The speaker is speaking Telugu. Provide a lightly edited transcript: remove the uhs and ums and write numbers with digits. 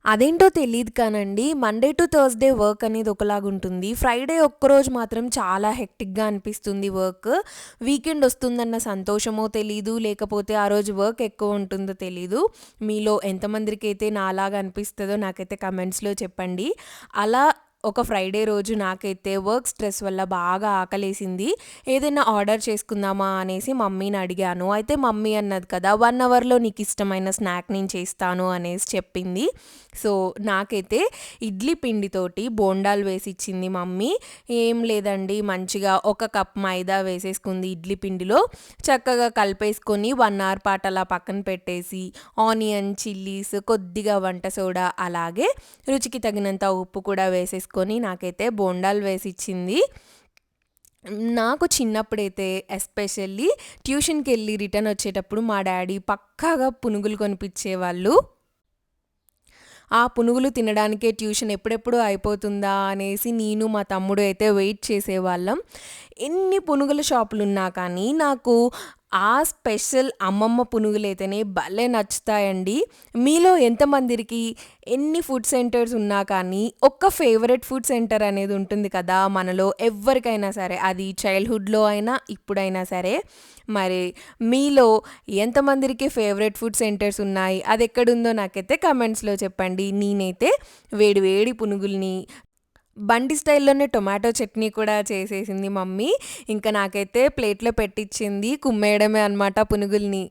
అదేంటో తెలీదు కానండి. మండే టు థర్స్‌డే వర్క్ అనేది ఒకలాగుంటుంది. ఫ్రైడే ఒక్కరోజు మాత్రం చాలా హెక్టిక్‌గా అనిపిస్తుంది వర్క్. వీకెండ్ ఒస్తుందన్న సంతోషమో తెలీదు, లేకపోతే ఆ రోజు వర్క్ ఎక్కువ ఉంటుందో తెలీదు. మీలో ఎంతమందికైతే నాలాగా అనిపిస్తదో నాకైతే కమెంట్స్‌లో చెప్పండి. అలా ఒక ఫ్రైడే రోజు నాకైతే వర్క్ స్ట్రెస్ వల్ల బాగా ఆకలేసింది. ఏదైనా ఆర్డర్ చేసుకుందామా అనేసి మమ్మీని అడిగాను. అయితే మమ్మీ అన్నది కదా, 1 అవర్‌లో నీకిష్టమైన స్నాక్ నేను చేస్తాను అనేసి చెప్పింది. సో, నాకైతే ఇడ్లీ పిండితోటి బోండాలు వేసిచ్చింది మమ్మీ. ఏం లేదండి, మంచిగా ఒక కప్ మైదా వేసేసుకుంది ఇడ్లీ పిండిలో. చక్కగా కలిపేసుకొని 1 అవర్ పాటు అలా పక్కన పెట్టేసి, ఆనియన్, చిల్లీస్, కొద్దిగా వంట సోడా, అలాగే రుచికి తగినంత ఉప్పు కూడా వేసేసుకొని నాకైతే బోండాలు వేసిచ్చింది. నాకు చిన్నప్పుడైతే ఎస్పెషల్లీ ట్యూషన్‌కెళ్ళి రిటర్న్ వచ్చేటప్పుడు మా డ్యాడీ పక్కాగా పునుగులు కొనిపిచ్చేవాళ్ళు. ఆ పునుగులు తినడానికే ట్యూషన్ ఎప్పుడెప్పుడు అయిపోతుందా అనేసి నేను, మా తమ్ముడు అయితే వెయిట్ చేసేవాళ్ళం. ఎన్ని పునుగుల షాపులున్నా కానీ నాకు ఆ స్పెషల్ అమ్మమ్మ పునుగులైతేనే భలే నచ్చుతాయండి. మీలో ఎంతమందికి ఎన్ని ఫుడ్ సెంటర్స్ ఉన్నా కానీ ఒక్క ఫేవరెట్ ఫుడ్ సెంటర్ అనేది ఉంటుంది కదా మనలో ఎవ్వరికైనా సరే. అది చైల్డ్‌హుడ్‌లో అయినా, ఇప్పుడైనా సరే. మరి మీలో ఎంతమందికి ఫేవరెట్ ఫుడ్ సెంటర్స్ ఉన్నాయి? అదెక్కడుందో నాకైతే కమెంట్స్‌లో చెప్పండి. నేనైతే వేడి వేడి పునుగుల్ని, బండి స్టైల్‌లోనే టొమాటో చట్నీ కూడా చేసేసింది మమ్మీ. ఇంక నాకైతే ప్లేట్‌లో పెట్టిచ్చింది. కుమ్మేయడమే అనమాట పునుగుల్ని.